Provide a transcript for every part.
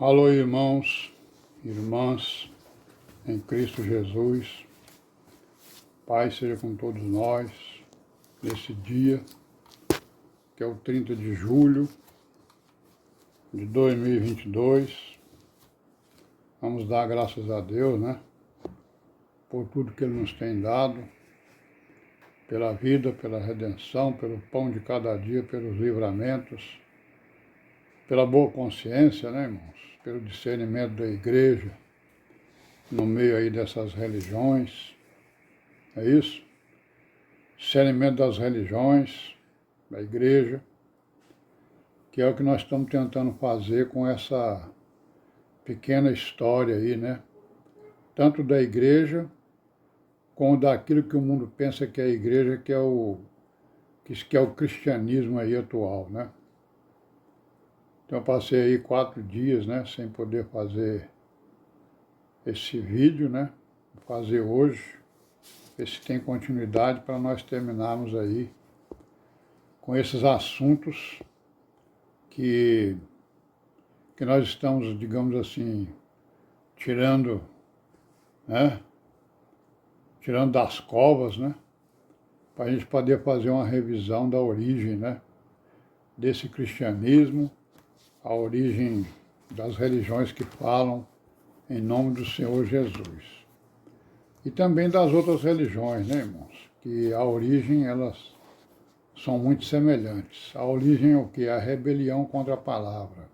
Alô, irmãos, irmãs, em Cristo Jesus. Paz seja com todos nós, nesse dia, que é o 30 de julho de 2022. Vamos dar graças a Deus, né? Por tudo que Ele nos tem dado, pela vida, pela redenção, pelo pão de cada dia, pelos livramentos, pela boa consciência, né, irmãos? Pelo discernimento da igreja, no meio aí dessas religiões. É isso? Discernimento das religiões, da igreja, que é o que nós estamos tentando fazer com essa pequena história aí, né? Tanto da igreja, como daquilo que o mundo pensa que é a igreja, que é o cristianismo aí atual, né? Então eu passei aí 4 dias, né, sem poder fazer esse vídeo, né? Vou fazer hoje, ver se tem continuidade para nós terminarmos aí com esses assuntos que nós estamos, digamos assim, tirando, né? Tirando das covas, né? Para a gente poder fazer uma revisão da origem, né? Desse cristianismo, a origem das religiões que falam em nome do Senhor Jesus. E também das outras religiões, né, irmãos? Que a origem, elas são muito semelhantes. A origem é o quê? A rebelião contra a palavra.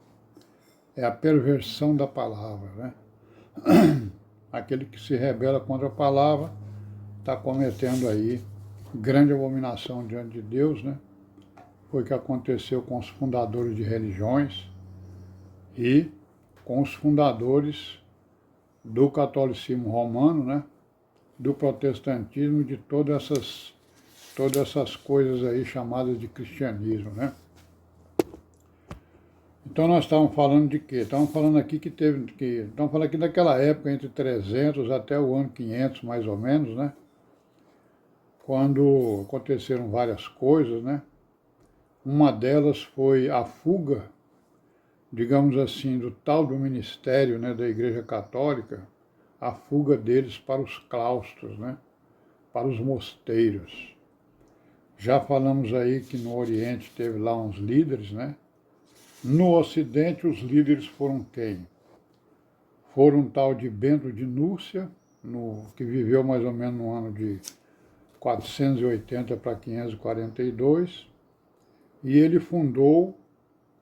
É a perversão da palavra, né? Aquele que se rebela contra a palavra está cometendo aí grande abominação diante de Deus, né? Foi o que aconteceu com os fundadores de religiões e com os fundadores do catolicismo romano, né? Do protestantismo, de todas essas coisas aí chamadas de cristianismo, né? Então nós estávamos falando de quê? Estávamos falando aqui estamos falando aqui daquela época entre 300 até o ano 500, mais ou menos, né? Quando aconteceram várias coisas, né? Uma delas foi a fuga, digamos assim, do tal do ministério, né, da Igreja Católica, a fuga deles para os claustros, né? Para os mosteiros. Já falamos aí que no Oriente teve lá uns líderes, né? No Ocidente, os líderes foram quem? Foram um tal de Bento de Núrcia, que viveu mais ou menos no ano de 480 para 542, e ele fundou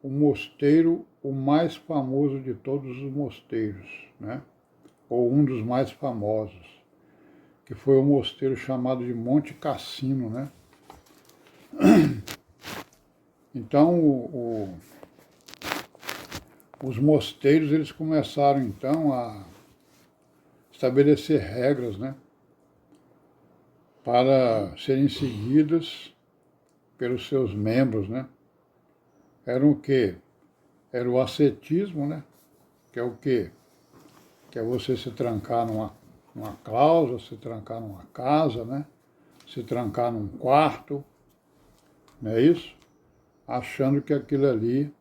o mosteiro, o mais famoso de todos os mosteiros, né? Ou um dos mais famosos, que foi o mosteiro chamado de Monte Cassino, né? Então, os mosteiros, eles começaram, então, a estabelecer regras, né, para serem seguidas pelos seus membros, né? Eram o quê? Era o ascetismo, né? Que é o quê? Que é você se trancar numa cláusula, se trancar numa casa, né? Se trancar num quarto, não é isso? Achando que aquilo ali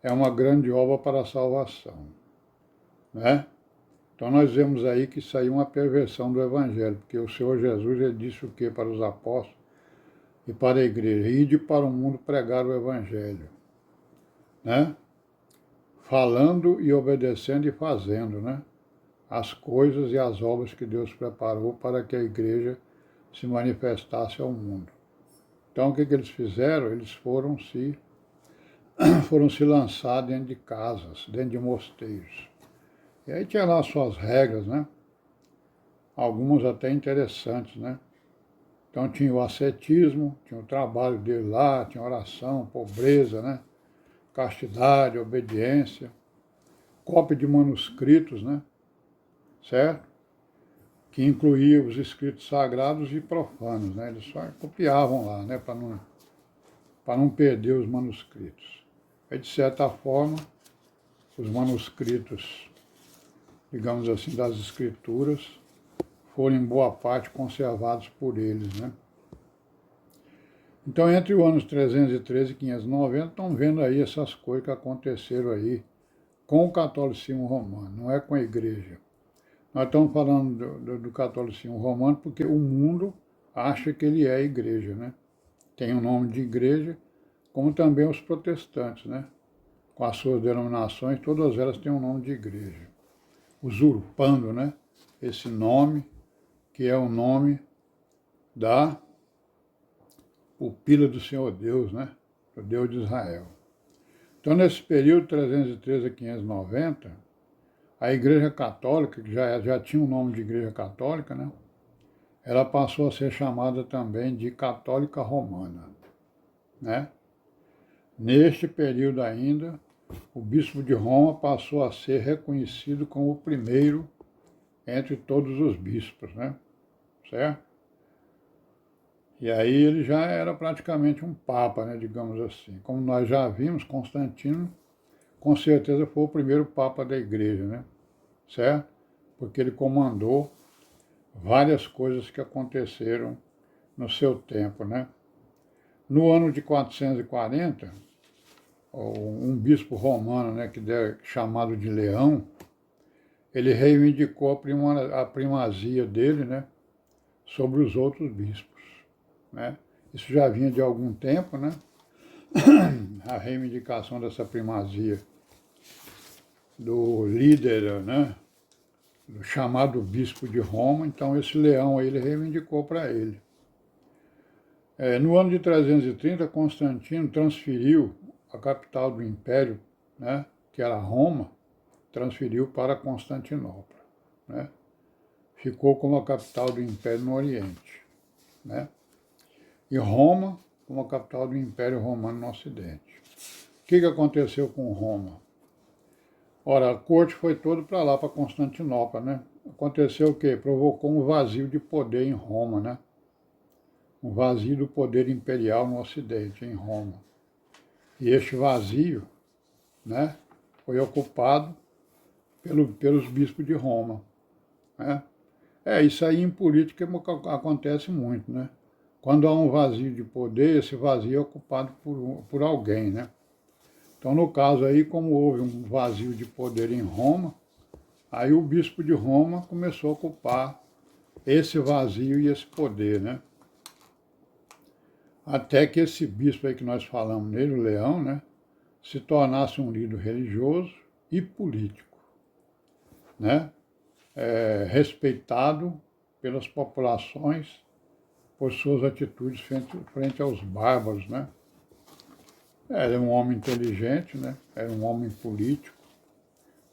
é uma grande obra para a salvação, né? Então nós vemos aí que isso aí é uma perversão do Evangelho, porque o Senhor Jesus ele disse o quê para os apóstolos e para a igreja? Ide para o mundo pregar o Evangelho, né? Falando e obedecendo e fazendo, né? As coisas e as obras que Deus preparou para que a igreja se manifestasse ao mundo. Então o que eles fizeram? Eles foram se lançar dentro de casas, dentro de mosteiros. E aí tinha lá suas regras, né? Algumas até interessantes, né? Então tinha o ascetismo, tinha o trabalho dele lá, tinha oração, pobreza, né? Castidade, obediência, cópia de manuscritos, né? Certo? Que incluía os escritos sagrados e profanos, né? Eles só copiavam lá, né? Para não perder os manuscritos. Aí, de certa forma, os manuscritos, digamos assim, das escrituras, foram em boa parte conservados por eles, né? Então, entre os anos 313 e 590, estão vendo aí essas coisas que aconteceram aí com o catolicismo romano, não é com a igreja. Nós estamos falando do catolicismo romano porque o mundo acha que ele é a igreja, né? Tem o nome de igreja, como também os protestantes, né? Com as suas denominações, todas elas têm o nome de igreja, usurpando, né? Esse nome, que é o nome da pupila do Senhor Deus, né? Do Deus de Israel. Então, nesse período, 313 a 590, a Igreja Católica, que já tinha o nome de Igreja Católica, né? Ela passou a ser chamada também de Católica Romana, né? Neste período ainda, o bispo de Roma passou a ser reconhecido como o primeiro entre todos os bispos, né? Certo? E aí ele já era praticamente um papa, né, digamos assim. Como nós já vimos, Constantino, com certeza foi o primeiro papa da igreja, né? Certo? Porque ele comandou várias coisas que aconteceram no seu tempo, né? No ano de 440, um bispo romano, né, chamado de Leão, ele reivindicou a primazia dele, né, sobre os outros bispos, né? Isso já vinha de algum tempo, né? A reivindicação dessa primazia do líder, né, do chamado bispo de Roma. Então esse Leão aí ele reivindicou para ele. No ano de 330, Constantino transferiu a capital do império, né, que era Roma, transferiu para Constantinopla, né? Ficou como a capital do império no Oriente, né? E Roma como a capital do Império Romano no Ocidente. O que aconteceu com Roma? Ora, a corte foi toda para lá, para Constantinopla, né? Aconteceu o quê? Provocou um vazio de poder em Roma, né? Um vazio do poder imperial no Ocidente, em Roma. E este vazio, né, foi ocupado pelos bispos de Roma, né? Isso aí em política acontece muito, né? Quando há um vazio de poder, esse vazio é ocupado por alguém, né? Então, no caso aí, como houve um vazio de poder em Roma, aí o bispo de Roma começou a ocupar esse vazio e esse poder, né? Até que esse bispo aí que nós falamos nele, o Leão, né, se tornasse um líder religioso e político, né? Respeitado pelas populações por suas atitudes frente aos bárbaros, né? Era um homem inteligente, né? Era um homem político.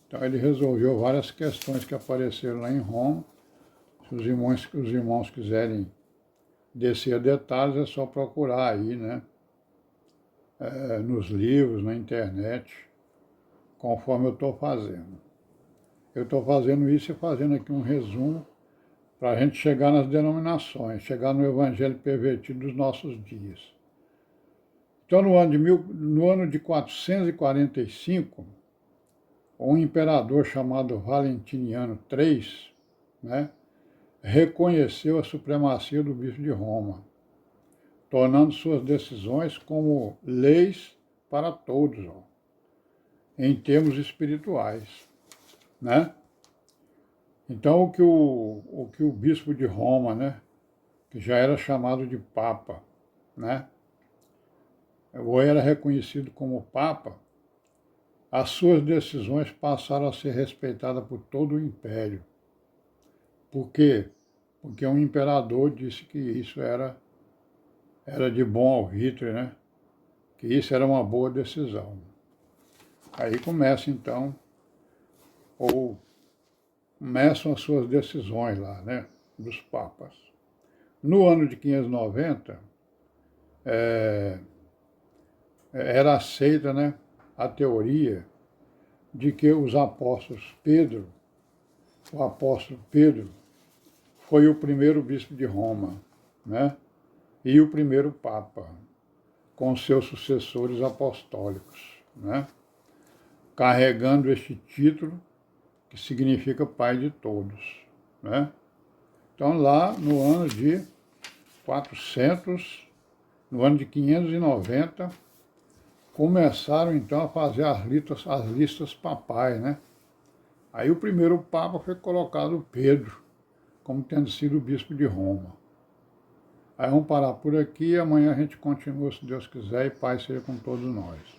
Então ele resolveu várias questões que apareceram lá em Roma. Se os irmãos quiserem descer a detalhes, é só procurar aí, né? Nos livros, na internet, conforme eu estou fazendo. Eu estou fazendo isso e fazendo aqui um resumo para a gente chegar nas denominações, chegar no evangelho pervertido dos nossos dias. Então, no ano de 445, um imperador chamado Valentiniano III, né, reconheceu a supremacia do bispo de Roma, tornando suas decisões como leis para todos, em termos espirituais, né? Então, o que o bispo de Roma, né, que já era chamado de Papa, né, ou era reconhecido como Papa, as suas decisões passaram a ser respeitadas por todo o império. Por quê? Porque um imperador disse que isso era de bom alvitre, né? Que isso era uma boa decisão. Aí começam as suas decisões lá, né? Dos papas. No ano de 590, era aceita, né, a teoria de que o apóstolo Pedro foi o primeiro bispo de Roma, né, e o primeiro papa, com seus sucessores apostólicos, né, carregando este título que significa pai de todos, né. Então lá no ano de 590, começaram então a fazer as listas papais, né? Aí o primeiro Papa foi colocado Pedro, como tendo sido o bispo de Roma. Aí vamos parar por aqui e amanhã a gente continua, se Deus quiser, e paz seja com todos nós.